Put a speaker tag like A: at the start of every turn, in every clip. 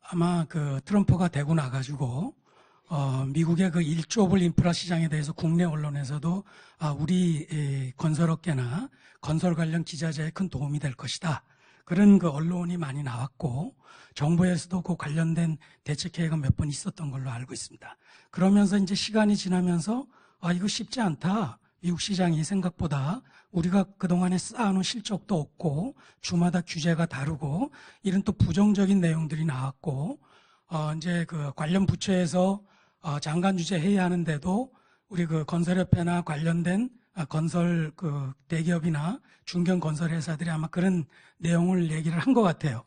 A: 아마 트럼프가 되고 나가지고 미국의 1조 불 인프라 시장에 대해서 국내 언론에서도 우리 건설업계나 건설 관련 기자재에 큰 도움이 될 것이다. 그런 언론이 많이 나왔고 정부에서도 관련된 대책 계획가 몇 번 있었던 걸로 알고 있습니다. 그러면서 이제 시간이 지나면서 이거 쉽지 않다. 미국 시장이 생각보다 우리가 그동안에 쌓아놓은 실적도 없고 주마다 규제가 다르고 이런 또 부정적인 내용들이 나왔고 이제 관련 부처에서 장관 주재 회의하는데도 우리 건설협회나 관련된 건설 대기업이나 중견 건설 회사들이 아마 그런 내용을 얘기를 한 것 같아요.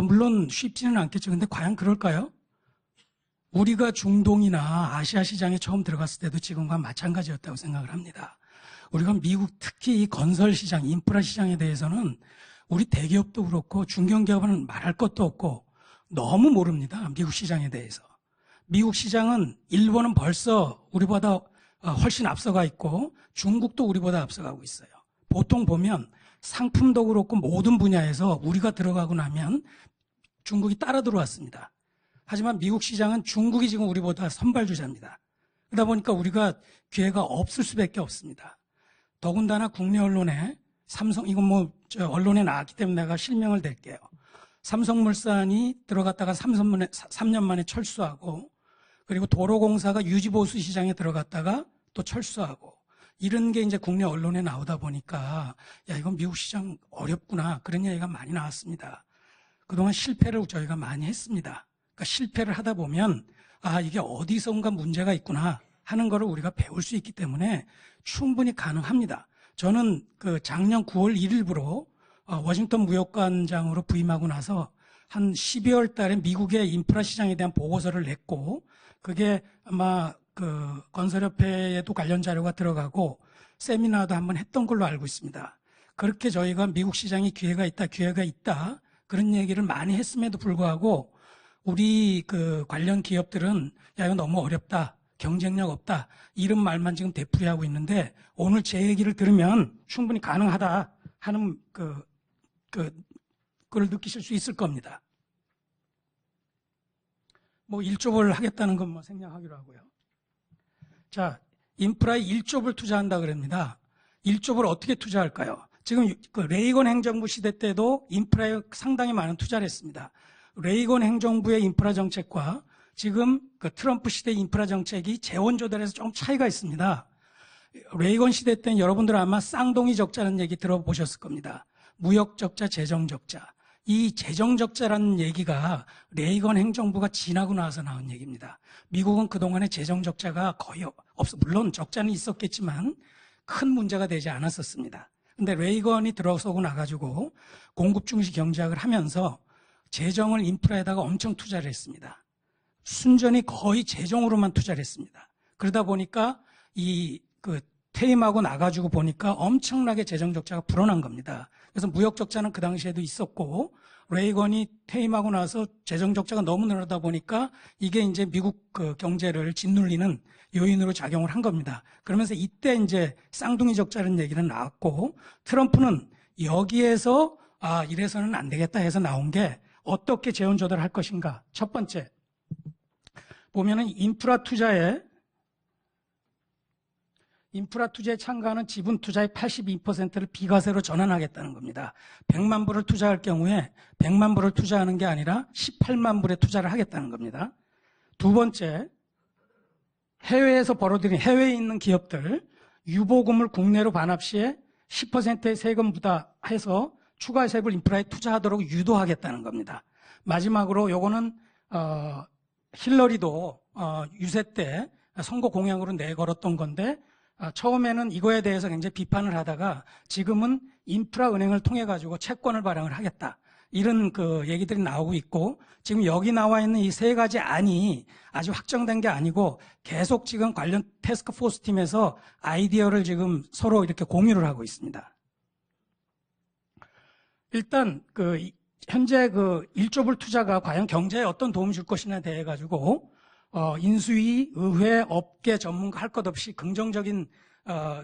A: 물론 쉽지는 않겠죠. 근데 과연 그럴까요? 우리가 중동이나 아시아 시장에 처음 들어갔을 때도 지금과 마찬가지였다고 생각을 합니다. 우리가 미국 특히 이 건설 시장, 인프라 시장에 대해서는 우리 대기업도 그렇고 중견기업은 말할 것도 없고 너무 모릅니다. 미국 시장에 대해서. 미국 시장은 일본은 벌써 우리보다 훨씬 앞서가 있고 중국도 우리보다 앞서가고 있어요. 보통 보면 상품도 그렇고 모든 분야에서 우리가 들어가고 나면 중국이 따라 들어왔습니다. 하지만 미국 시장은 중국이 지금 우리보다 선발주자입니다. 그러다 보니까 우리가 기회가 없을 수밖에 없습니다. 더군다나 국내 언론에 이건 언론에 나왔기 때문에 내가 실명을 댈게요. 삼성물산이 들어갔다가 3년 만에 철수하고 그리고 도로공사가 유지보수 시장에 들어갔다가 또 철수하고 이런 게 이제 국내 언론에 나오다 보니까 이건 미국 시장 어렵구나 그런 얘기가 많이 나왔습니다. 그동안 실패를 저희가 많이 했습니다. 그러니까 실패를 하다 보면 이게 어디선가 문제가 있구나 하는 거를 우리가 배울 수 있기 때문에 충분히 가능합니다. 저는 작년 9월 1일부로 워싱턴 무역관장으로 부임하고 나서 한 12월 달에 미국의 인프라 시장에 대한 보고서를 냈고 그게 아마 건설협회에도 관련 자료가 들어가고 세미나도 한번 했던 걸로 알고 있습니다. 그렇게 저희가 미국 시장에 기회가 있다 그런 얘기를 많이 했음에도 불구하고 우리 관련 기업들은 이거 너무 어렵다, 경쟁력 없다 이런 말만 지금 되풀이하고 있는데 오늘 제 얘기를 들으면 충분히 가능하다 하는 그걸 느끼실 수 있을 겁니다. 1조 불 하겠다는 건 생략하기로 하고요. 자, 인프라에 1조 불 투자한다 그럽니다. 1조 불 어떻게 투자할까요? 지금 레이건 행정부 시대 때도 인프라에 상당히 많은 투자를 했습니다. 레이건 행정부의 인프라 정책과 지금 트럼프 시대 인프라 정책이 재원 조달에서 좀 차이가 있습니다. 레이건 시대 때는 여러분들 아마 쌍둥이 적자라는 얘기 들어보셨을 겁니다. 무역 적자, 재정 적자. 이 재정 적자라는 얘기가 레이건 행정부가 지나고 나서 나온 얘기입니다. 미국은 그동안에 재정 적자가 거의 없어. 물론 적자는 있었겠지만 큰 문제가 되지 않았었습니다. 근데 레이건이 들어서고 나가지고 공급 중시 경제학을 하면서 재정을 인프라에다가 엄청 투자를 했습니다. 순전히 거의 재정으로만 투자를 했습니다. 그러다 보니까 퇴임하고 나가지고 보니까 엄청나게 재정 적자가 불어난 겁니다. 그래서 무역 적자는 그 당시에도 있었고 레이건이 퇴임하고 나서 재정 적자가 너무 늘어나다 보니까 이게 이제 미국 경제를 짓눌리는 요인으로 작용을 한 겁니다. 그러면서 이때 이제 쌍둥이 적자라는 얘기는 나왔고 트럼프는 여기에서 이래서는 안 되겠다 해서 나온 게 어떻게 재원 조달할 것인가. 첫 번째 보면은 인프라 투자에 참가하는 지분 투자의 82%를 비과세로 전환하겠다는 겁니다. 100만 불을 투자할 경우에 100만 불을 투자하는 게 아니라 18만 불에 투자를 하겠다는 겁니다. 두 번째, 해외에서 벌어들인 해외에 있는 기업들 유보금을 국내로 반납 시에 10%의 세금 부과해서 추가 세금을 인프라에 투자하도록 유도하겠다는 겁니다. 마지막으로 요거는 힐러리도 유세 때 선거 공약으로 내걸었던 건데 처음에는 이거에 대해서 굉장히 비판을 하다가 지금은 인프라 은행을 통해 가지고 채권을 발행을 하겠다. 이런 얘기들이 나오고 있고 지금 여기 나와 있는 이 세 가지 안이 아직 확정된 게 아니고 계속 지금 관련 태스크포스 팀에서 아이디어를 지금 서로 이렇게 공유를 하고 있습니다. 일단 현재 1조 불 투자가 과연 경제에 어떤 도움을 줄 것이냐에 대해 가지고 인수위, 의회, 업계 전문가 할 것 없이 긍정적인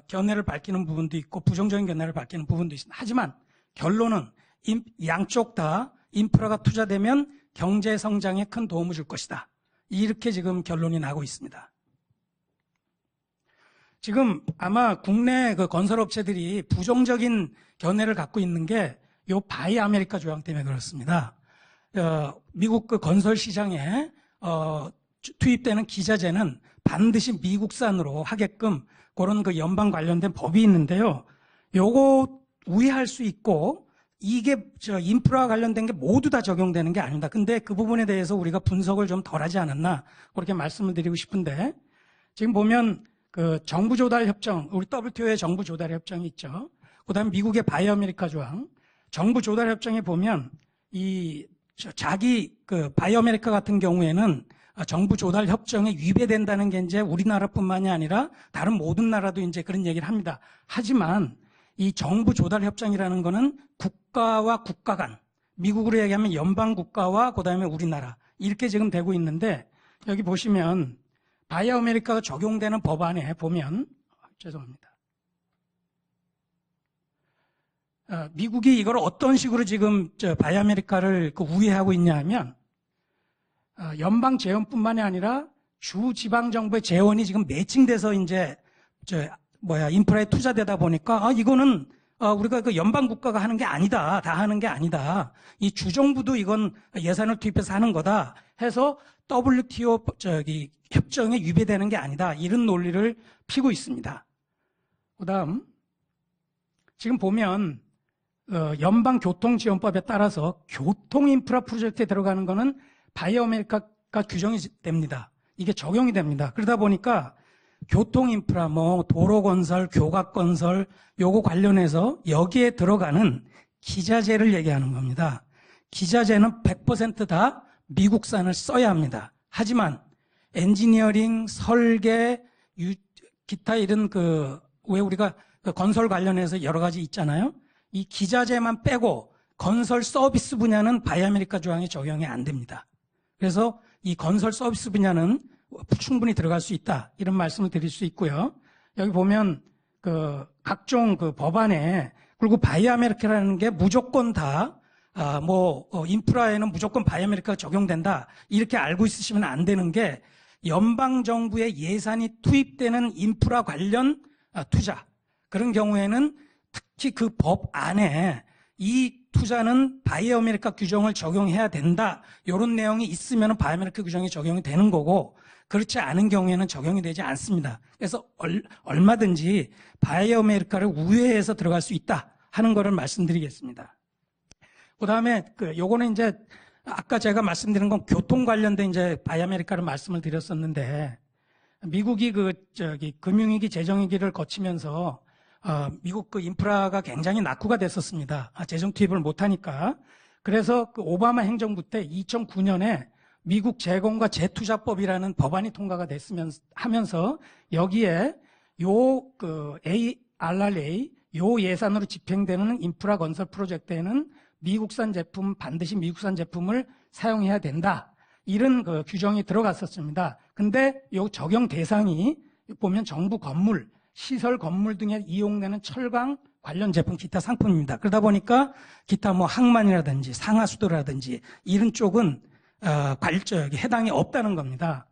A: 견해를 밝히는 부분도 있고 부정적인 견해를 밝히는 부분도 있습니다. 하지만 결론은 양쪽 다 인프라가 투자되면 경제 성장에 큰 도움을 줄 것이다. 이렇게 지금 결론이 나고 있습니다. 지금 아마 국내 그 건설업체들이 부정적인 견해를 갖고 있는 게 요 바이 아메리카 조항 때문에 그렇습니다. 미국 그 건설 시장에 투입되는 기자재는 반드시 미국산으로 하게끔 그런 그 연방 관련된 법이 있는데요. 요거 우회할 수 있고 이게 인프라 관련된 게 모두 다 적용되는 게 아닙니다. 근데 그 부분에 대해서 우리가 분석을 좀 덜 하지 않았나 그렇게 말씀을 드리고 싶은데 지금 보면 그 정부 조달 협정, 우리 WTO의 정부 조달 협정이 있죠. 그다음에 미국의 바이 아메리카 조항, 정부 조달 협정에 보면 이 자기 그 바이 아메리카 같은 경우에는 정부 조달 협정에 위배된다는 게 이제 우리나라뿐만이 아니라 다른 모든 나라도 이제 그런 얘기를 합니다. 하지만 이 정부 조달 협정이라는 거는 국가와 국가 간, 미국으로 얘기하면 연방 국가와 그다음에 우리나라 이렇게 지금 되고 있는데 여기 보시면 바이 아메리카가 적용되는 법안에 보면 죄송합니다. 미국이 이걸 어떤 식으로 지금 바이 아메리카를 우회하고 있냐 하면 연방 재원뿐만이 아니라 주 지방 정부의 재원이 지금 매칭돼서 이제 인프라에 투자되다 보니까 이거는 우리가 그 연방 국가가 하는 게 아니다. 다 하는 게 아니다. 이 주정부도 이건 예산을 투입해서 하는 거다. 해서 WTO 협정에 위배되는 게 아니다. 이런 논리를 피고 있습니다. 그다음 지금 보면 연방교통지원법에 따라서 교통인프라 프로젝트에 들어가는 거는 바이 아메리카가 규정이 됩니다. 이게 적용이 됩니다. 그러다 보니까 교통인프라, 도로건설, 교각건설 요거 관련해서 여기에 들어가는 기자재를 얘기하는 겁니다. 기자재는 100% 다 미국산을 써야 합니다. 하지만 엔지니어링, 설계, 기타 이런 왜 우리가 건설 관련해서 여러 가지 있잖아요. 이 기자재만 빼고 건설 서비스 분야는 바이 아메리카 조항이 적용이 안 됩니다. 그래서 이 건설 서비스 분야는 충분히 들어갈 수 있다. 이런 말씀을 드릴 수 있고요. 여기 보면 각종 법안에 그리고 바이 아메리카라는 게 무조건 다 인프라에는 무조건 바이 아메리카가 적용된다. 이렇게 알고 있으시면 안 되는 게 연방 정부의 예산이 투입되는 인프라 관련 투자. 그런 경우에는 특히 그 법 안에 이 투자는 바이 아메리카 규정을 적용해야 된다. 이런 내용이 있으면 바이 아메리카 규정이 적용이 되는 거고 그렇지 않은 경우에는 적용이 되지 않습니다. 그래서 얼마든지 바이 아메리카를 우회해서 들어갈 수 있다 하는 거를 말씀드리겠습니다. 그다음에 요거는 이제 아까 제가 말씀드린 건 교통 관련된 이제 바이 아메리카를 말씀을 드렸었는데 미국이 금융위기 재정위기를 거치면서 미국 인프라가 굉장히 낙후가 됐었습니다. 재정 투입을 못하니까. 그래서 오바마 행정부 때 2009년에 미국 재건과 재투자법이라는 법안이 통과가 하면서 여기에 ARRA 요 예산으로 집행되는 인프라 건설 프로젝트에는 미국산 제품, 반드시 미국산 제품을 사용해야 된다. 이런 규정이 들어갔었습니다. 근데 요 적용 대상이 보면 정부 건물, 시설 건물 등에 이용되는 철강 관련 제품 기타 상품입니다. 그러다 보니까 기타 항만이라든지 상하수도라든지 이런 쪽은 해당이 없다는 겁니다.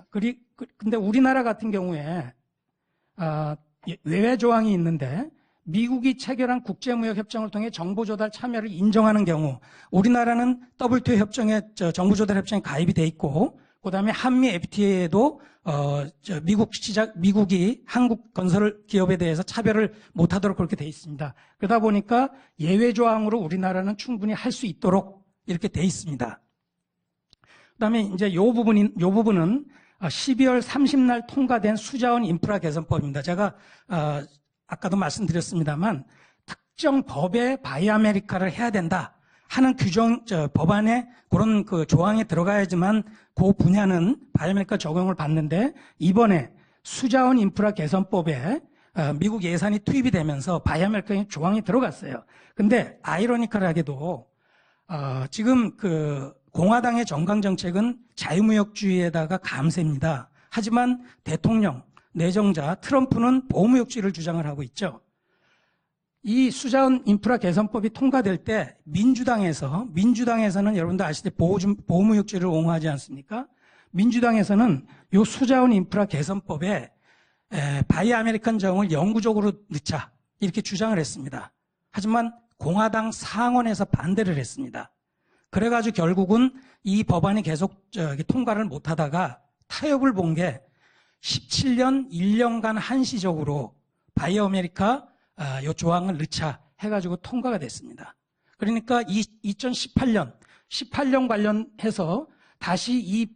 A: 근데 우리나라 같은 경우에 외외 조항이 있는데 미국이 체결한 국제무역협정을 통해 정보조달 참여를 인정하는 경우 우리나라는 WTO 협정에 정보조달 협정에 가입이 돼 있고 그다음에 한미 FTA에도 미국이 한국 건설 기업에 대해서 차별을 못하도록 그렇게 돼 있습니다. 그러다 보니까 예외 조항으로 우리나라는 충분히 할 수 있도록 이렇게 돼 있습니다. 그다음에 이제 요 부분은 12월 30날 통과된 수자원 인프라 개선법입니다. 제가 아까도 말씀드렸습니다만 특정 법에 바이 아메리카를 해야 된다 하는 법안에 그런 조항에 들어가야지만 그 분야는 바이 아메리카 적용을 받는데 이번에 수자원 인프라 개선법에 미국 예산이 투입이 되면서 바이 아메리카 조항이 들어갔어요. 근데 아이러니컬하게도 지금 공화당의 정강 정책은 자유무역주의에다가 감세입니다. 하지만 대통령, 내정자 트럼프는 보호무역주의를 주장을 하고 있죠. 이 수자원 인프라 개선법이 통과될 때 민주당에서는 여러분들 아시다시피 보호무역주의를 옹호하지 않습니까? 민주당에서는 이 수자원 인프라 개선법에 바이 아메리칸 정을 영구적으로 넣자 이렇게 주장을 했습니다. 하지만 공화당 상원에서 반대를 했습니다. 그래가지고 결국은 이 법안이 계속 통과를 못하다가 타협을 본 게 17년 1년간 한시적으로 바이 아메리카 요 조항을 넣자 해가지고 통과가 됐습니다. 그러니까 18년 관련해서 다시 이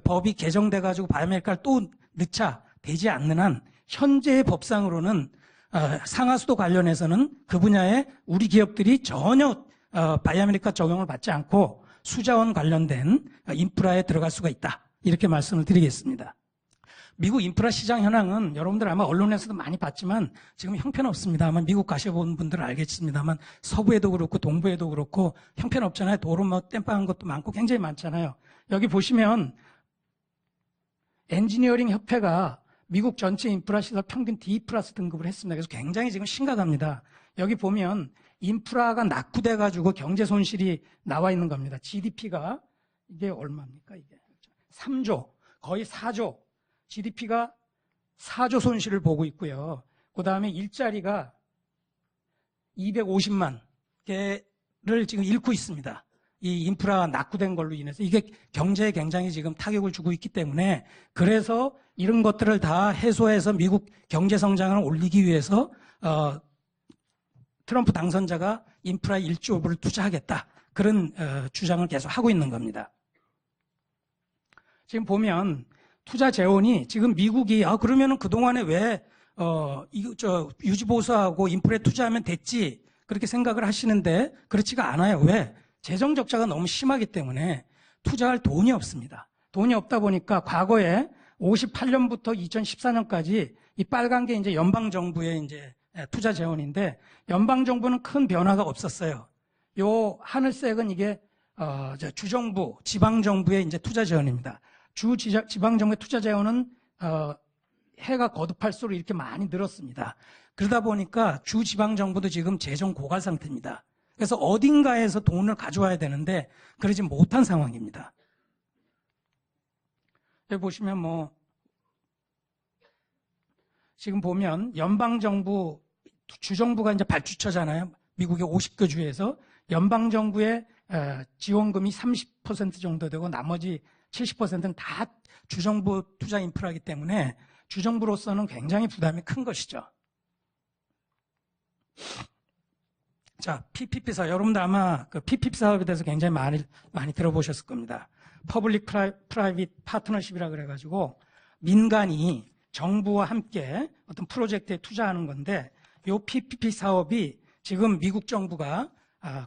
A: 법이 개정돼가지고 바이 아메리카를 또 넣자 되지 않는 한 현재의 법상으로는 상하수도 관련해서는 그 분야에 우리 기업들이 전혀 바이 아메리카 적용을 받지 않고 수자원 관련된 인프라에 들어갈 수가 있다. 이렇게 말씀을 드리겠습니다. 미국 인프라 시장 현황은 여러분들 아마 언론에서도 많이 봤지만 지금 형편없습니다. 아마 미국 가셔본 분들은 알겠습니다만 서부에도 그렇고 동부에도 그렇고 형편없잖아요. 도로 뭐 땜빵한 것도 많고 굉장히 많잖아요. 여기 보시면 엔지니어링 협회가 미국 전체 인프라 시설 평균 D 플러스 등급을 했습니다. 그래서 굉장히 지금 심각합니다. 여기 보면 인프라가 낙후돼가지고 경제 손실이 나와 있는 겁니다. GDP가 이게 얼마입니까? 이게 3조, 거의 4조. GDP가 4조 손실을 보고 있고요. 그 다음에 일자리가 250만 개를 지금 잃고 있습니다. 이 인프라가 낙후된 걸로 인해서 이게 경제에 굉장히 지금 타격을 주고 있기 때문에 그래서 이런 것들을 다 해소해서 미국 경제 성장을 올리기 위해서 트럼프 당선자가 인프라에 1조 불을 투자하겠다. 그런 주장을 계속 하고 있는 겁니다. 지금 보면 투자 재원이 지금 미국이 그러면은 그동안에 왜 유지보수하고 인프라에 투자하면 됐지 그렇게 생각을 하시는데 그렇지가 않아요. 왜? 재정 적자가 너무 심하기 때문에 투자할 돈이 없습니다. 돈이 없다 보니까 과거에 58년부터 2014년까지 이 빨간 게 이제 연방 정부의 이제 투자 재원인데 연방 정부는 큰 변화가 없었어요. 요 하늘색은 이게 주정부, 지방 정부의 이제 투자 재원입니다. 지방 정부의 투자 재원은 해가 거듭할수록 이렇게 많이 늘었습니다. 그러다 보니까 주 지방 정부도 지금 재정 고갈 상태입니다. 그래서 어딘가에서 돈을 가져와야 되는데 그러지 못한 상황입니다. 여기 보시면 지금 보면 연방정부, 주정부가 이제 발주처잖아요. 미국의 50개 주에서 연방정부의 지원금이 30% 정도 되고 나머지 70%는 다 주정부 투자 인프라이기 때문에 주정부로서는 굉장히 부담이 큰 것이죠. 자, PPP 사업. 여러분들 아마 그 PPP 사업에 대해서 굉장히 많이 들어보셨을 겁니다. 퍼블릭 프라이빗 파트너십이라 그래가지고 민간이 정부와 함께 어떤 프로젝트에 투자하는 건데 이 PPP 사업이 지금 미국 정부가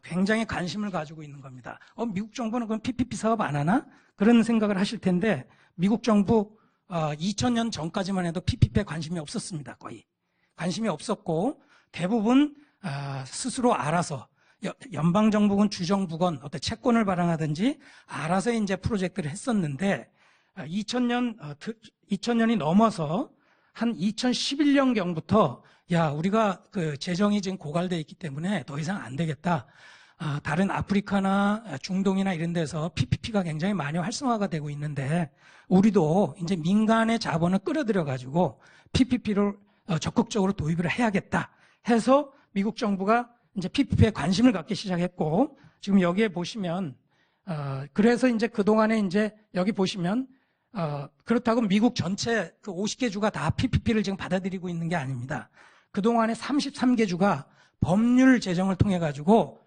A: 굉장히 관심을 가지고 있는 겁니다. 미국 정부는 그럼 PPP 사업 안 하나? 그런 생각을 하실 텐데 미국 정부 2000년 전까지만 해도 PPP에 관심이 없었습니다. 거의. 관심이 없었고 대부분 스스로 알아서 연방정부건 주정부건 어떤 채권을 발행하든지 알아서 이제 프로젝트를 했었는데 2000년이 넘어서 한 2011년경부터 우리가 그 재정이 지금 고갈되어 있기 때문에 더 이상 안 되겠다. 다른 아프리카나 중동이나 이런 데서 PPP가 굉장히 많이 활성화가 되고 있는데 우리도 이제 민간의 자본을 끌어들여 가지고 PPP를 적극적으로 도입을 해야겠다 해서 미국 정부가 이제 PPP에 관심을 갖기 시작했고 지금 여기에 보시면 그래서 이제 그동안에 이제 여기 보시면 그렇다고 미국 전체 그 50개 주가 다 PPP를 지금 받아들이고 있는 게 아닙니다. 그동안에 33개 주가 법률 제정을 통해 가지고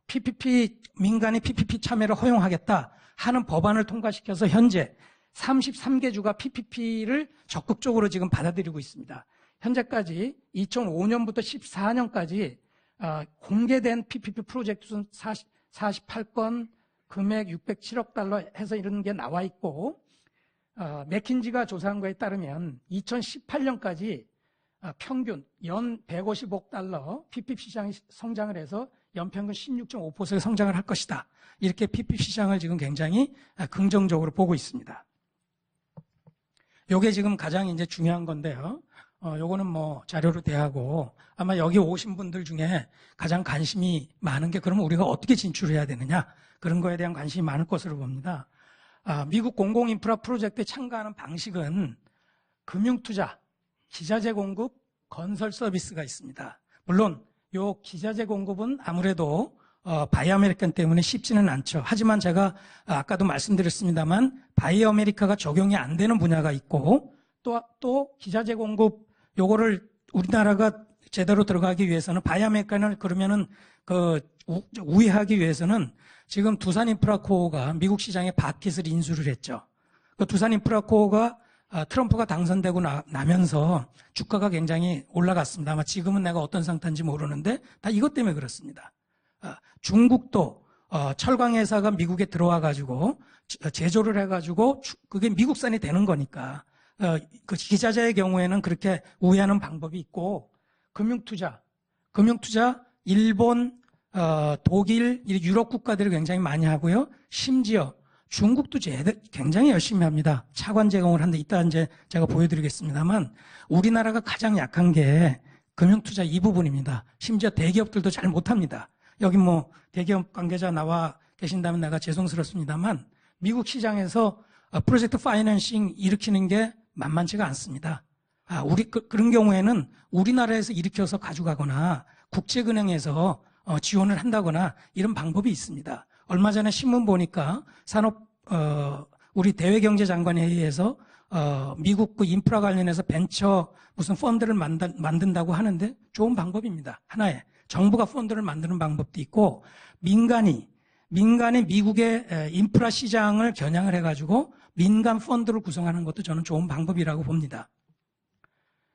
A: PPP 민간의 PPP 참여를 허용하겠다 하는 법안을 통과시켜서 현재 33개 주가 PPP를 적극적으로 지금 받아들이고 있습니다. 현재까지 2005년부터 14년까지 공개된 PPP 프로젝트 수는 48건, 금액 607억 달러 해서 이런 게 나와 있고 맥킨지가 조사한 거에 따르면 2018년까지 평균 연 150억 달러 PPP 시장이 성장을 해서 연평균 16.5%의 성장을 할 것이다. 이렇게 PPP 시장을 지금 굉장히 긍정적으로 보고 있습니다. 이게 지금 가장 이제 중요한 건데요. 요거는 뭐 자료로 대하고 아마 여기 오신 분들 중에 가장 관심이 많은 게 그러면 우리가 어떻게 진출해야 되느냐 그런 거에 대한 관심이 많을 것으로 봅니다. 미국 공공인프라 프로젝트에 참가하는 방식은 금융투자, 기자재 공급, 건설 서비스가 있습니다. 물론 요 기자재 공급은 아무래도 바이 아메리칸 때문에 쉽지는 않죠. 하지만 제가 아까도 말씀드렸습니다만 바이 아메리카가 적용이 안 되는 분야가 있고 또 기자재 공급 요거를 우리나라가 제대로 들어가기 위해서는 바이 아메리칸을 그러면은 우회하기 위해서는 지금 두산인프라코어가 미국 시장에 바켓을 인수를 했죠. 그 두산인프라코어가 트럼프가 당선되고 나면서 주가가 굉장히 올라갔습니다. 아마 지금은 내가 어떤 상태인지 모르는데 다 이것 때문에 그렇습니다. 중국도 철강회사가 미국에 들어와 가지고 제조를 해가지고 그게 미국산이 되는 거니까 그 기자재의 경우에는 그렇게 우회하는 방법이 있고 금융투자 일본, 독일, 유럽 국가들이 굉장히 많이 하고요. 심지어 중국도 굉장히 열심히 합니다. 차관 제공을 하는데 이따 이제 제가 보여드리겠습니다만 우리나라가 가장 약한 게 금융투자 이 부분입니다. 심지어 대기업들도 잘 못합니다. 여기 뭐 대기업 관계자 나와 계신다면 내가 죄송스럽습니다만 미국 시장에서 프로젝트 파이낸싱 일으키는 게 만만치가 않습니다. 그런 경우에는 우리나라에서 일으켜서 가져가거나 국제은행에서 지원을 한다거나 이런 방법이 있습니다. 얼마 전에 신문 보니까 우리 대외경제장관회의에서 미국 그 인프라 관련해서 벤처 무슨 펀드를 만든다고 하는데 좋은 방법입니다. 하나의 정부가 펀드를 만드는 방법도 있고 민간이 미국의 인프라 시장을 겨냥을 해가지고 민간 펀드를 구성하는 것도 저는 좋은 방법이라고 봅니다.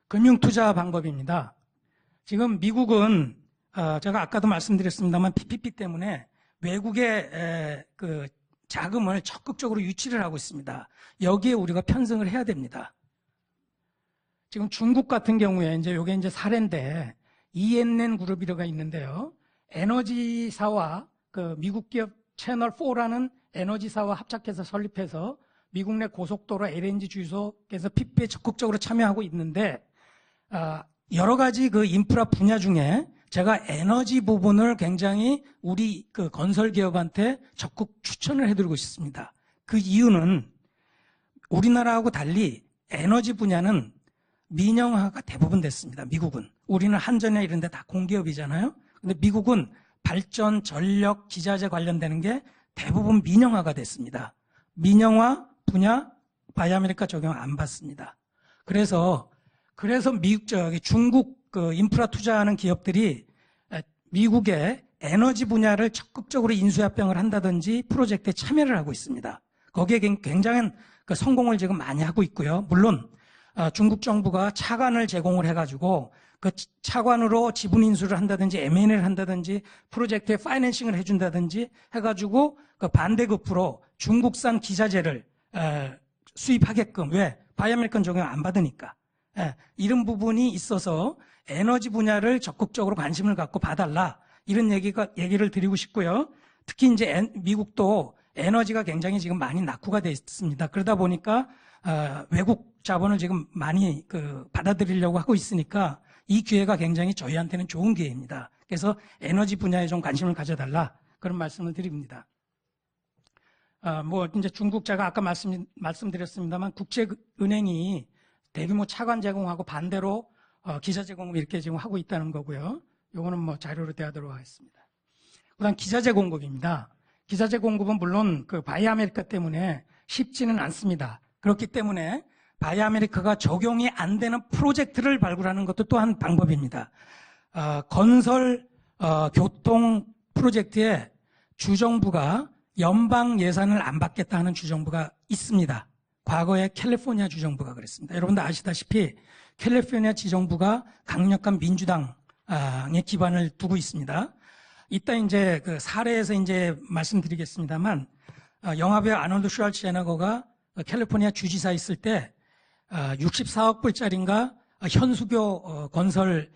A: 금융투자 방법입니다. 지금 미국은 제가 아까도 말씀드렸습니다만 PPP 때문에 외국의 그 자금을 적극적으로 유치를 하고 있습니다. 여기에 우리가 편승을 해야 됩니다. 지금 중국 같은 경우에 이게 이제 사례인데 ENN 그룹이라가 있는데요. 에너지사와 그 미국 기업 채널4라는 에너지사와 합작해서 설립해서 미국 내 고속도로 LNG 주유소에서 PPP에 적극적으로 참여하고 있는데 여러 가지 그 인프라 분야 중에 제가 에너지 부분을 굉장히 우리 그 건설 기업한테 적극 추천을 해드리고 있습니다. 그 이유는 우리나라하고 달리 에너지 분야는 민영화가 대부분 됐습니다. 미국은. 우리는 한전이나 이런 데 다 공기업이잖아요. 근데 미국은 발전, 전력, 기자재 관련되는 게 대부분 민영화가 됐습니다. 민영화 분야 바이 아메리카 적용 안 받습니다. 그래서 중국 그 인프라 투자하는 기업들이 미국의 에너지 분야를 적극적으로 인수합병을 한다든지 프로젝트에 참여를 하고 있습니다. 거기에 굉장한 그 성공을 지금 많이 하고 있고요. 물론 중국 정부가 차관을 제공을 해가지고 그 차관으로 지분 인수를 한다든지 M&A를 한다든지 프로젝트에 파이낸싱을 해준다든지 해가지고 그 반대급부로 중국산 기자재를 수입하게끔 왜? 바이 아메리칸 적용 안 받으니까. 이런 부분이 있어서 에너지 분야를 적극적으로 관심을 갖고 봐달라. 이런 얘기를 드리고 싶고요. 특히 이제 미국도 에너지가 굉장히 지금 많이 낙후가 되어 있습니다. 그러다 보니까 외국 자본을 지금 많이 받아들이려고 하고 있으니까 이 기회가 굉장히 저희한테는 좋은 기회입니다. 그래서 에너지 분야에 좀 관심을 가져달라. 그런 말씀을 드립니다. 이제 중국 제가 아까 말씀드렸습니다만 국제은행이 대규모 차관 제공하고 반대로 기자 제공을 이렇게 지금 하고 있다는 거고요. 요거는 뭐 자료로 대하도록 하겠습니다. 그다음 기자재 공급입니다. 기자재 공급은 물론 그 바이 아메리카 때문에 쉽지는 않습니다. 그렇기 때문에 바이 아메리카가 적용이 안 되는 프로젝트를 발굴하는 것도 또한 방법입니다. 건설, 교통 프로젝트에 주정부가 연방 예산을 안 받겠다 하는 주정부가 있습니다. 과거에 캘리포니아 주정부가 그랬습니다. 여러분도 아시다시피 캘리포니아 지정부가 강력한 민주당에 기반을 두고 있습니다. 이따 이제 그 사례에서 이제 말씀드리겠습니다만 영화배우 아놀드 슈왈츠제네거가 캘리포니아 주지사 있을 때 64억 불짜리인가 현수교 건설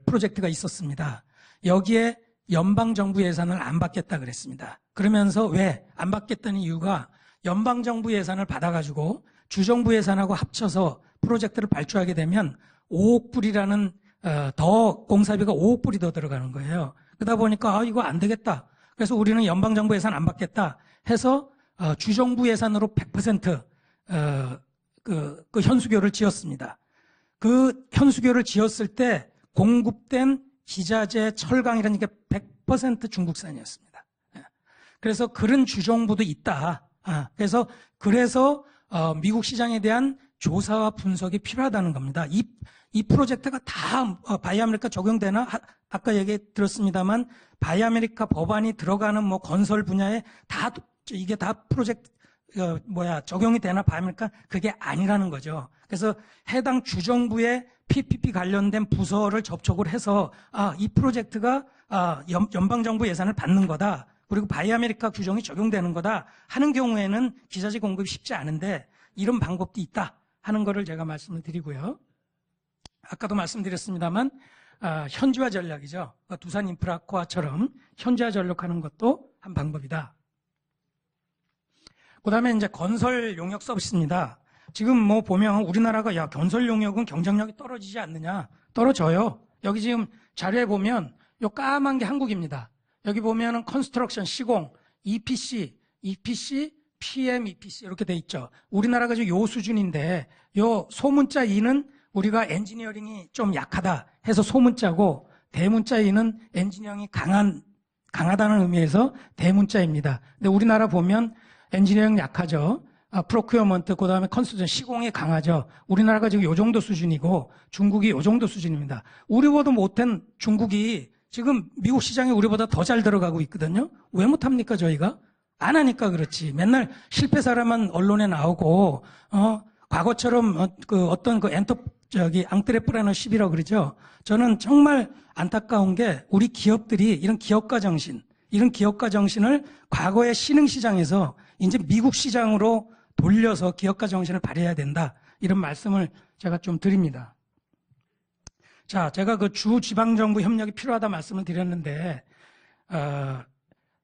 A: 프로젝트가 있었습니다. 여기에 연방정부 예산을 안 받겠다 그랬습니다. 그러면서 왜 안 받겠다는 이유가 연방정부 예산을 받아가지고 주정부 예산하고 합쳐서 프로젝트를 발주하게 되면 5억 불이라는 더 공사비가 5억 불이 더 들어가는 거예요. 그러다 보니까 이거 안 되겠다. 그래서 우리는 연방정부 예산 안 받겠다 해서 주정부 예산으로 100% 그 현수교를 지었습니다. 그 현수교를 지었을 때 공급된 기자재, 철강이라는 게 100% 중국산이었습니다. 그래서 그런 주정부도 있다. 그래서 미국 시장에 대한 조사와 분석이 필요하다는 겁니다. 이 프로젝트가 다 바이 아메리카 적용되나? 아까 얘기 들었습니다만 바이 아메리카 법안이 들어가는 뭐 건설 분야에 이게 다 프로젝트 적용이 되나 바이 아메리카? 그게 아니라는 거죠. 그래서 해당 주정부의 PPP 관련된 부서를 접촉을 해서 이 프로젝트가 연방정부 예산을 받는 거다. 그리고 바이 아메리카 규정이 적용되는 거다 하는 경우에는 기자재 공급이 쉽지 않은데 이런 방법도 있다 하는 거를 제가 말씀을 드리고요. 아까도 말씀드렸습니다만 현지화 전략이죠. 두산 인프라코아처럼 현지화 전략하는 것도 한 방법이다. 그다음에 이제 건설 용역 서비스입니다. 지금 뭐 보면 우리나라가 건설 용역은 경쟁력이 떨어지지 않느냐? 떨어져요. 여기 지금 자료에 보면 요 까만 게 한국입니다. 여기 보면은 컨스트럭션, 시공, EPC, PM, EPC 이렇게 돼 있죠. 우리나라가 지금 요 수준인데 요 소문자 E는 우리가 엔지니어링이 좀 약하다 해서 소문자고 대문자 E는 엔지니어링이 강하다는 의미에서 대문자입니다. 근데 우리나라 보면 엔지니어링 약하죠. 프로큐어먼트, 그 다음에 컨스트럭션, 시공이 강하죠. 우리나라가 지금 요 정도 수준이고 중국이 요 정도 수준입니다. 우리보다 못한 중국이 지금 미국 시장에 우리보다 더 잘 들어가고 있거든요. 왜 못합니까 저희가? 안 하니까 그렇지. 맨날 실패 사례만 언론에 나오고 과거처럼 앙트레프레너 10이라고 그러죠. 저는 정말 안타까운 게 우리 기업들이 이런 기업가 정신을 과거의 신흥시장에서 이제 미국 시장으로 돌려서 기업가 정신을 발휘해야 된다. 이런 말씀을 제가 좀 드립니다. 자, 제가 그 주지방정부 협력이 필요하다 말씀을 드렸는데,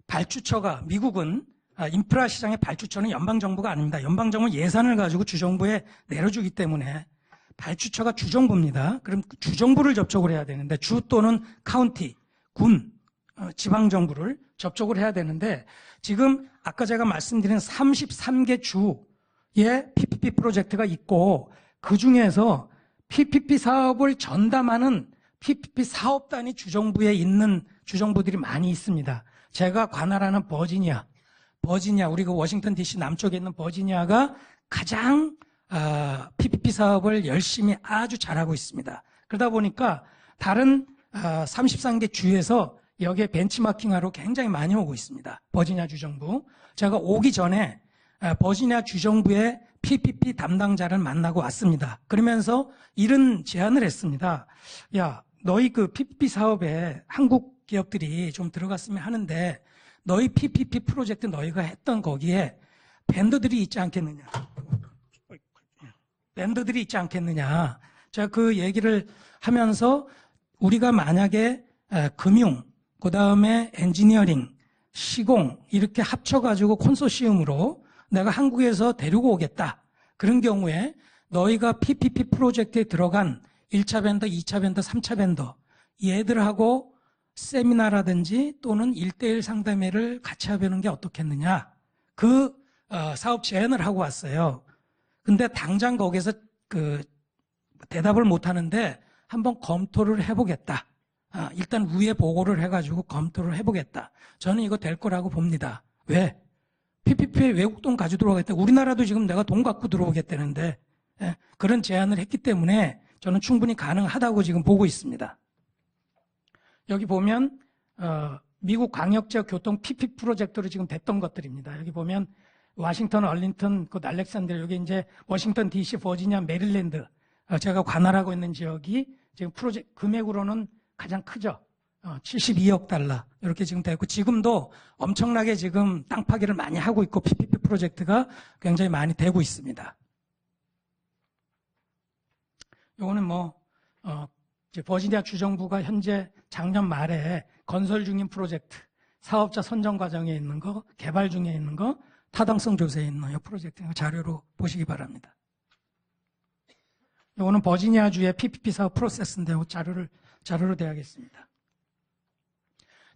A: 발주처가, 미국은 인프라 시장의 발주처는 연방정부가 아닙니다. 연방정부는 예산을 가지고 주정부에 내려주기 때문에 발주처가 주정부입니다. 그럼 주정부를 접촉을 해야 되는데, 주 또는 카운티, 군, 지방정부를 접촉을 해야 되는데, 지금 아까 제가 말씀드린 33개 주의 PPP 프로젝트가 있고, 그 중에서 PPP 사업을 전담하는 PPP 사업단이 주정부에 있는 주정부들이 많이 있습니다. 제가 관할하는 버지니아, 우리가 워싱턴 DC 남쪽에 있는 버지니아가 가장 PPP 사업을 열심히 아주 잘하고 있습니다. 그러다 보니까 다른 33개 주에서 여기에 벤치마킹하러 굉장히 많이 오고 있습니다. 버지니아 주정부. 제가 오기 전에 버지니아 주정부의 PPP 담당자를 만나고 왔습니다. 그러면서 이런 제안을 했습니다. 야, 너희 그 PPP 사업에 한국 기업들이 좀 들어갔으면 하는데 너희 PPP 프로젝트 너희가 했던 거기에 밴더들이 있지 않겠느냐. 제가 그 얘기를 하면서 우리가 만약에 금융, 그 다음에 엔지니어링, 시공 이렇게 합쳐가지고 콘소시엄으로 내가 한국에서 데리고 오겠다. 그런 경우에 너희가 PPP 프로젝트에 들어간 1차 벤더, 2차 벤더, 3차 벤더 얘들하고 세미나라든지 또는 1대1 상담회를 같이 해보는 게 어떻겠느냐. 그 사업 제안을 하고 왔어요. 근데 당장 거기서 대답을 못 하는데 한번 검토를 해보겠다. 일단 위에 보고를 해가지고 검토를 해보겠다. 저는 이거 될 거라고 봅니다. 왜? PPP에 외국 돈 가지고 들어오겠다. 우리나라도 지금 내가 돈 갖고 들어오겠다는데 그런 제안을 했기 때문에 저는 충분히 가능하다고 지금 보고 있습니다. 여기 보면 미국 광역지역 교통 PPP 프로젝트로 지금 됐던 것들입니다. 여기 보면 워싱턴, 얼링턴, 그 알렉산드리아, 여기 이제 워싱턴 DC, 버지니아, 메릴랜드 제가 관할하고 있는 지역이 지금 프로젝트 금액으로는 가장 크죠. 72억 달러 이렇게 지금 되고 지금도 엄청나게 지금 땅 파기를 많이 하고 있고 PPP 프로젝트가 굉장히 많이 되고 있습니다. 요거는 이제 버지니아 주정부가 현재 작년 말에 건설 중인 프로젝트, 사업자 선정 과정에 있는 거, 개발 중에 있는 거, 타당성 조사에 있는 이 프로젝트 자료로 보시기 바랍니다. 이거는 버지니아주의 PPP 사업 프로세스인데 자료로 대하겠습니다.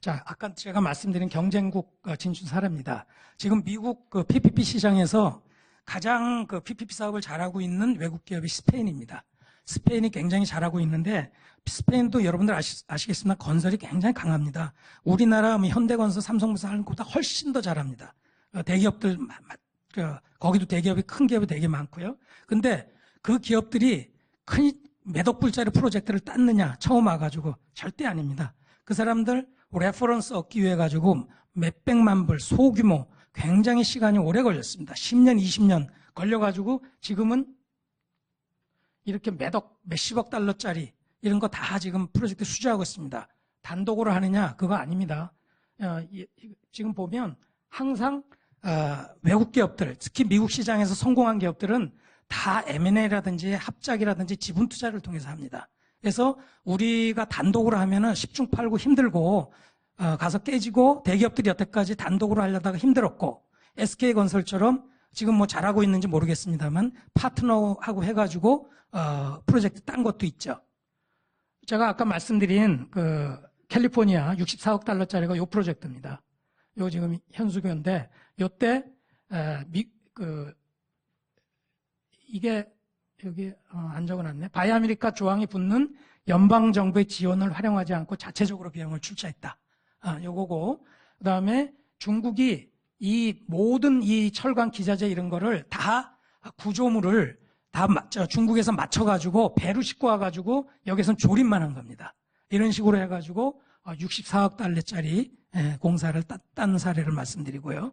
A: 자, 아까 제가 말씀드린 경쟁국 진출 사례입니다. 지금 미국 그 PPP 시장에서 가장 그 PPP 사업을 잘하고 있는 외국 기업이 스페인입니다. 스페인이 굉장히 잘하고 있는데 스페인도 여러분들 아시겠지만 건설이 굉장히 강합니다. 우리나라 현대건설, 삼성물산 하는 것보다 훨씬 더 잘합니다. 대기업들 거기도 대기업이 큰 기업이 되게 많고요. 근데 그 기업들이 큰 몇 억 불짜리 프로젝트를 땄느냐 처음 와가지고 절대 아닙니다. 그 사람들 레퍼런스 얻기 위해 가지고 몇백만 불 소규모 굉장히 시간이 오래 걸렸습니다. 10년, 20년 걸려가지고 지금은 이렇게 몇십억 달러짜리 이런 거 다 지금 프로젝트 수주하고 있습니다. 단독으로 하느냐? 그거 아닙니다. 지금 보면 항상 외국 기업들, 특히 미국 시장에서 성공한 기업들은 다 M&A라든지 합작이라든지 지분 투자를 통해서 합니다. 그래서 우리가 단독으로 하면은 10중 8구 힘들고 가서 깨지고 대기업들이 여태까지 단독으로 하려다가 힘들었고 SK건설처럼 지금 뭐 잘하고 있는지 모르겠습니다만 파트너하고 해가지고 프로젝트 딴 것도 있죠. 제가 아까 말씀드린 그 캘리포니아 64억 달러짜리가 요 프로젝트입니다. 요 지금 현수교인데 요때 이게 여기 안 적어놨네. 바이아메리카 조항이 붙는 연방 정부의 지원을 활용하지 않고 자체적으로 비용을 출자했다. 요거고 그다음에 중국이 이 모든 이 철강 기자재 이런 거를 다 구조물을 다 중국에서 맞춰가지고 배로 싣고 와가지고 여기서는 조립만 한 겁니다. 이런 식으로 해가지고 64억 달러짜리 공사를 딴 사례를 말씀드리고요.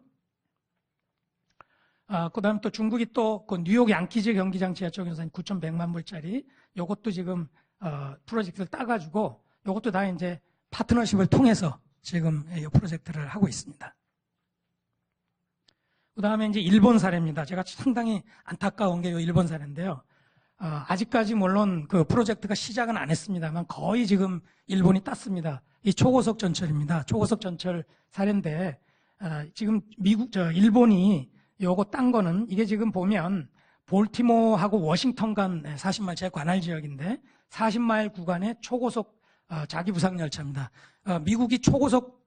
A: 그 다음에 또 중국이 또 그 뉴욕 양키즈 경기장 지하철 공사는 9,100만 불짜리 요것도 지금 프로젝트를 따가지고 요것도 다 이제 파트너십을 통해서 지금 이 프로젝트를 하고 있습니다. 그 다음에 이제 일본 사례입니다. 제가 상당히 안타까운 게 이 일본 사례인데요. 아직까지 물론 그 프로젝트가 시작은 안 했습니다만 거의 지금 일본이 땄습니다. 이 초고속 전철입니다. 초고속 전철 사례인데 지금 일본이 요거 딴 거는 이게 지금 보면 볼티모어하고 워싱턴 간 40마일 제 관할 지역인데 40마일 구간의 초고속 자기 부상 열차입니다. 미국이 초고속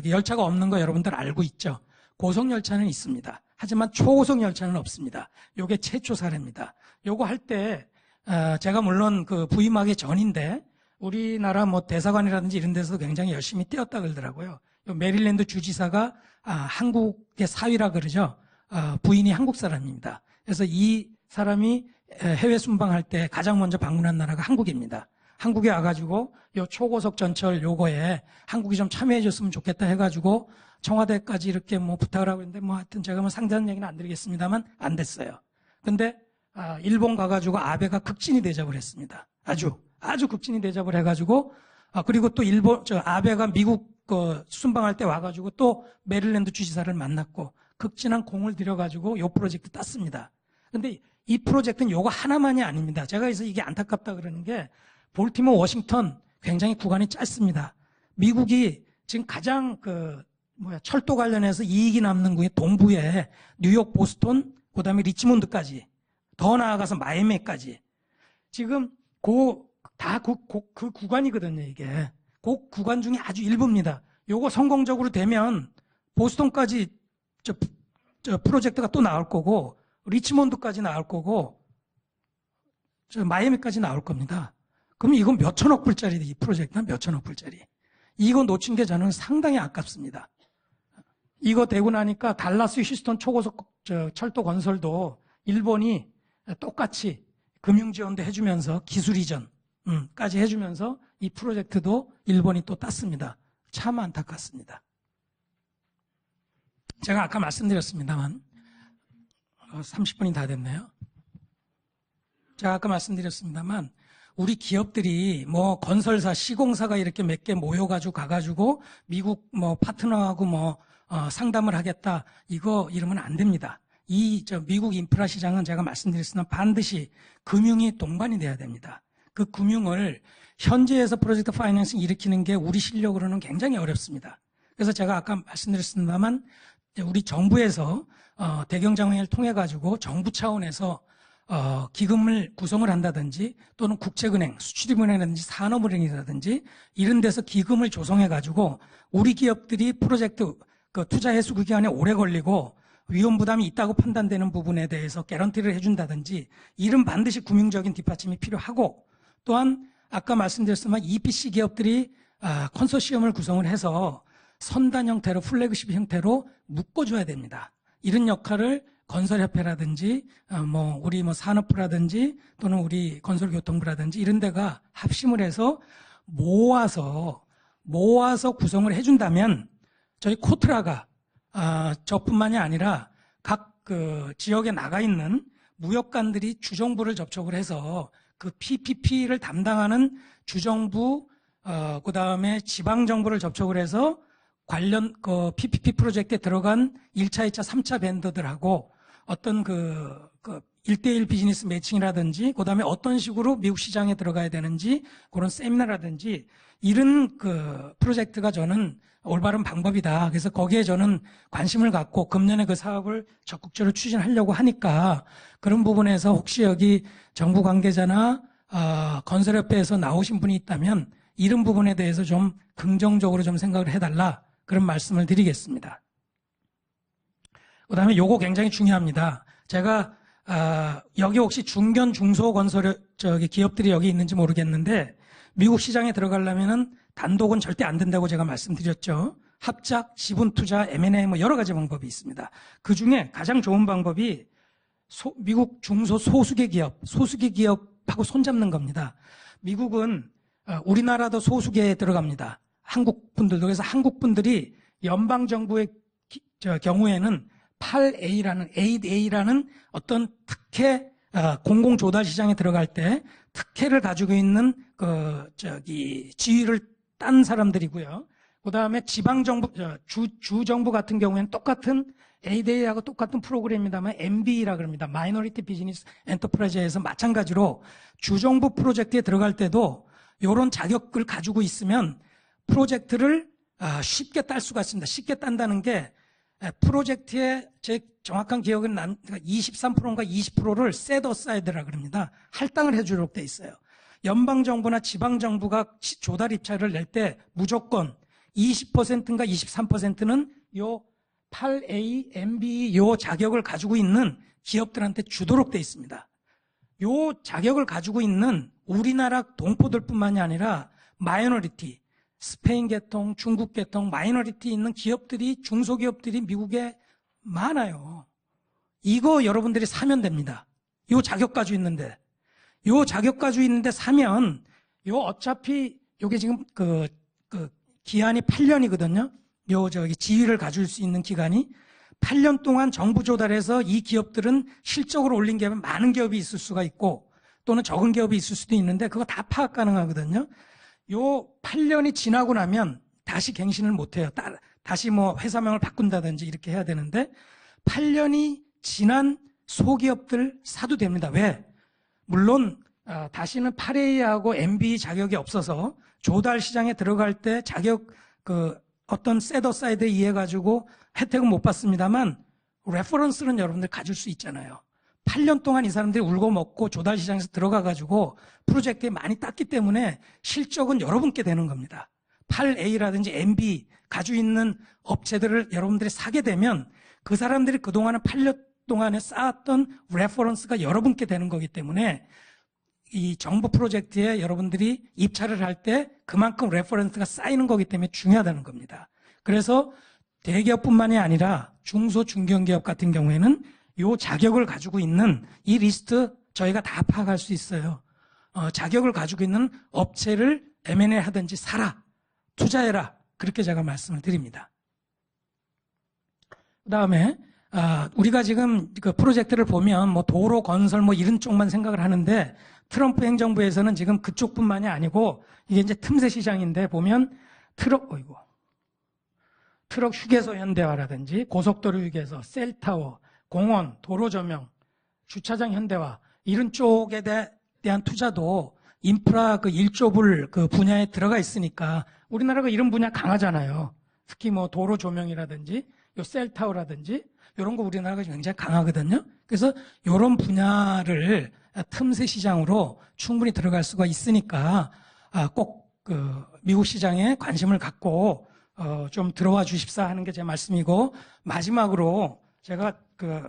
A: 열차가 없는 거 여러분들 알고 있죠? 고속 열차는 있습니다. 하지만 초고속 열차는 없습니다. 요게 최초 사례입니다. 요거 할 때 제가 물론 그 부임하기 전인데 우리나라 뭐 대사관이라든지 이런 데서 굉장히 열심히 뛰었다 그러더라고요. 요 메릴랜드 주지사가 한국의 사위라 그러죠. 부인이 한국 사람입니다. 그래서 이 사람이 해외 순방할 때 가장 먼저 방문한 나라가 한국입니다. 한국에 와가지고 요 초고속 전철 요거에 한국이 좀 참여해 줬으면 좋겠다 해가지고 청와대까지 이렇게 뭐 부탁을 하고 있는데 뭐 하여튼 제가 뭐 상세한 얘기는 안 드리겠습니다만 안 됐어요. 근데 일본 가가지고 아베가 극진히 대접을 했습니다. 아주 극진히 대접을 해가지고 그리고 또 아베가 미국 순방할 때 와가지고 또 메릴랜드 주지사를 만났고 극진한 공을 들여가지고 요 프로젝트 땄습니다. 근데 이 프로젝트는 요거 하나만이 아닙니다. 제가 그래서 이게 안타깝다 그러는 게 볼티모어 워싱턴 굉장히 구간이 짧습니다. 미국이 지금 가장 철도 관련해서 이익이 남는 구의 동부에 뉴욕, 보스턴, 그 다음에 리치몬드까지 더 나아가서 마이애미까지 지금 그 구간이거든요, 이게. 그 구간 중에 아주 일부입니다. 요거 성공적으로 되면 보스턴까지 저 프로젝트가 또 나올 거고 리치몬드까지 나올 거고 마이애미까지 나올 겁니다. 그럼 이건 몇천억 불짜리 이 프로젝트는 몇천억 불짜리. 이거 놓친 게 저는 상당히 아깝습니다. 이거 되고 나니까 달라스 휴스턴 초고속 철도 건설도 일본이 똑같이 금융 지원도 해주면서 기술 이전까지 해주면서 이 프로젝트도 일본이 또 땄습니다. 참 안타깝습니다. 제가 아까 말씀드렸습니다만 30분이 다 됐네요. 제가 아까 말씀드렸습니다만 우리 기업들이 뭐 건설사, 시공사가 이렇게 몇 개 모여가지고 가가지고 미국 뭐 파트너하고 상담을 하겠다 이러면 안 됩니다. 미국 인프라 시장은 제가 말씀드렸으나 반드시 금융이 동반이 돼야 됩니다. 그 금융을 현지에서 프로젝트 파이낸싱 일으키는 게 우리 실력으로는 굉장히 어렵습니다. 그래서 제가 아까 말씀드렸습니다만 우리 정부에서 대경장회를 통해 가지고 정부 차원에서 기금을 구성을 한다든지 또는 국책은행, 수출입은행이라든지 산업은행이라든지 이런 데서 기금을 조성해가지고 우리 기업들이 프로젝트 그 투자 해수 기간에 오래 걸리고 위험 부담이 있다고 판단되는 부분에 대해서 개런티를 해준다든지 이런 반드시 금융적인 뒷받침이 필요하고 또한 아까 말씀드렸지만 EPC 기업들이 컨소시엄을 구성을 해서 선단 형태로 플래그십 형태로 묶어줘야 됩니다. 이런 역할을 건설협회라든지 우리 산업부라든지 또는 우리 건설교통부라든지 이런 데가 합심을 해서 모아서 구성을 해준다면 저희 코트라가 저뿐만이 아니라 각 그 지역에 나가 있는 무역관들이 주정부를 접촉을 해서 그 PPP를 담당하는 주정부 그다음에 지방정부를 접촉을 해서 관련 그 PPP 프로젝트에 들어간 1차, 2차, 3차 벤더들하고 어떤 그 1대1 비즈니스 매칭이라든지 그다음에 어떤 식으로 미국 시장에 들어가야 되는지 그런 세미나라든지 이런 그 프로젝트가 저는 올바른 방법이다. 그래서 거기에 저는 관심을 갖고 금년에 그 사업을 적극적으로 추진하려고 하니까 그런 부분에서 혹시 여기 정부 관계자나 건설협회에서 나오신 분이 있다면 이런 부분에 대해서 좀 긍정적으로 좀 생각을 해달라. 그런 말씀을 드리겠습니다. 그 다음에 요거 굉장히 중요합니다. 제가, 여기 혹시 중견, 중소 건설, 기업들이 여기 있는지 모르겠는데, 미국 시장에 들어가려면은 단독은 절대 안 된다고 제가 말씀드렸죠. 합작, 지분 투자, M&A 여러 가지 방법이 있습니다. 그 중에 가장 좋은 방법이 미국 중소 소수계 기업하고 손잡는 겁니다. 미국은 우리나라도 소수계에 들어갑니다. 한국 분들도. 그래서 한국 분들이 연방정부의 경우에는 8A라는 어떤 특혜, 공공조달 시장에 들어갈 때 특혜를 가지고 있는 지위를 딴 사람들이고요. 그 다음에 지방정부, 주정부 같은 경우에는 똑같은 ADA하고 똑같은 프로그램입니다만 MBE라 그럽니다. 마이너리티 비즈니스 엔터프라이즈에서 마찬가지로 주정부 프로젝트에 들어갈 때도 이런 자격을 가지고 있으면 프로젝트를 쉽게 딸 수가 있습니다. 쉽게 딴다는 게 프로젝트의 제 정확한 기억은 23%인가 20%를 set aside라 그럽니다. 할당을 해주도록 돼 있어요. 연방정부나 지방정부가 조달 입찰을 낼 때 무조건 20%인가 23%는 요 8A, MB 요 자격을 가지고 있는 기업들한테 주도록 돼 있습니다. 요 자격을 가지고 있는 우리나라 동포들뿐만이 아니라 마이너리티, 스페인 계통, 중국 계통, 마이너리티 있는 기업들이, 중소기업들이 미국에 많아요. 이거 여러분들이 사면 됩니다. 요 자격 가지고 있는데. 요 자격 가지고 있는데 사면, 요 어차피, 요게 지금 기한이 8년이거든요. 지위를 가질 수 있는 기간이. 8년 동안 정부 조달해서 이 기업들은 실적으로 올린 기업은 많은 기업이 있을 수가 있고, 또는 적은 기업이 있을 수도 있는데, 그거 다 파악 가능하거든요. 요 8년이 지나고 나면 다시 갱신을 못해요. 다시 회사명을 바꾼다든지 이렇게 해야 되는데 8년이 지난 소기업들 사도 됩니다. 왜? 물론 다시는 8A하고 MB 자격이 없어서 조달 시장에 들어갈 때 자격 어떤 셋 사이드에 의해 가지고 혜택은 못 받습니다만 레퍼런스는 여러분들 가질 수 있잖아요. 8년 동안 이 사람들이 울고 먹고 조달 시장에서 들어가 가지고 프로젝트에 많이 땄기 때문에 실적은 여러분께 되는 겁니다. 8A라든지 MB 가지고 있는 업체들을 여러분들이 사게 되면 그 사람들이 그동안은 8년 동안에 쌓았던 레퍼런스가 여러분께 되는 거기 때문에 이 정부 프로젝트에 여러분들이 입찰을 할 때 그만큼 레퍼런스가 쌓이는 거기 때문에 중요하다는 겁니다. 그래서 대기업뿐만이 아니라 중소 중견기업 같은 경우에는 이 자격을 가지고 있는 이 리스트 저희가 다 파악할 수 있어요. 자격을 가지고 있는 업체를 M&A 하든지 사라, 투자해라. 그렇게 제가 말씀을 드립니다. 그 다음에 우리가 지금 그 프로젝트를 보면 도로 건설 이런 쪽만 생각을 하는데 트럼프 행정부에서는 지금 그쪽뿐만이 아니고 이게 이제 틈새 시장인데 보면 트럭 휴게소 현대화라든지 고속도로 휴게소, 셀타워, 공원, 도로 조명, 주차장 현대화 이런 쪽에 대한 투자도 인프라 1조 불 분야에 들어가 있으니까 우리나라가 이런 분야 강하잖아요. 특히 도로 조명이라든지 요 셀타워라든지 이런 거 우리나라가 굉장히 강하거든요. 그래서 이런 분야를 틈새 시장으로 충분히 들어갈 수가 있으니까 꼭 그 미국 시장에 관심을 갖고 좀 들어와 주십사 하는 게 제 말씀이고, 마지막으로 제가 그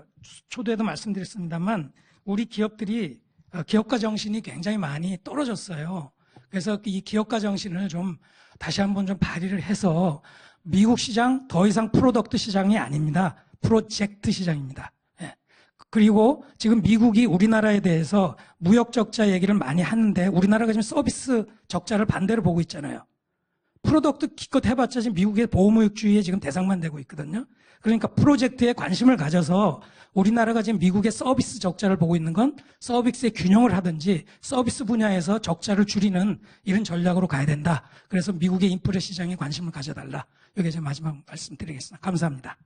A: 초두에도 말씀드렸습니다만 우리 기업들이 기업가 정신이 굉장히 많이 떨어졌어요. 그래서 이 기업가 정신을 좀 다시 한번 좀 발휘를 해서 미국 시장 더 이상 프로덕트 시장이 아닙니다. 프로젝트 시장입니다. 예. 그리고 지금 미국이 우리나라에 대해서 무역 적자 얘기를 많이 하는데 우리나라가 지금 서비스 적자를 반대로 보고 있잖아요. 프로덕트 기껏 해봤자 지금 미국의 보호무역주의에 지금 대상만 되고 있거든요. 그러니까 프로젝트에 관심을 가져서 우리나라가 지금 미국의 서비스 적자를 보고 있는 건 서비스의 균형을 하든지 서비스 분야에서 적자를 줄이는 이런 전략으로 가야 된다. 그래서 미국의 인프레 시장에 관심을 가져달라. 이게 제 마지막 말씀드리겠습니다. 감사합니다.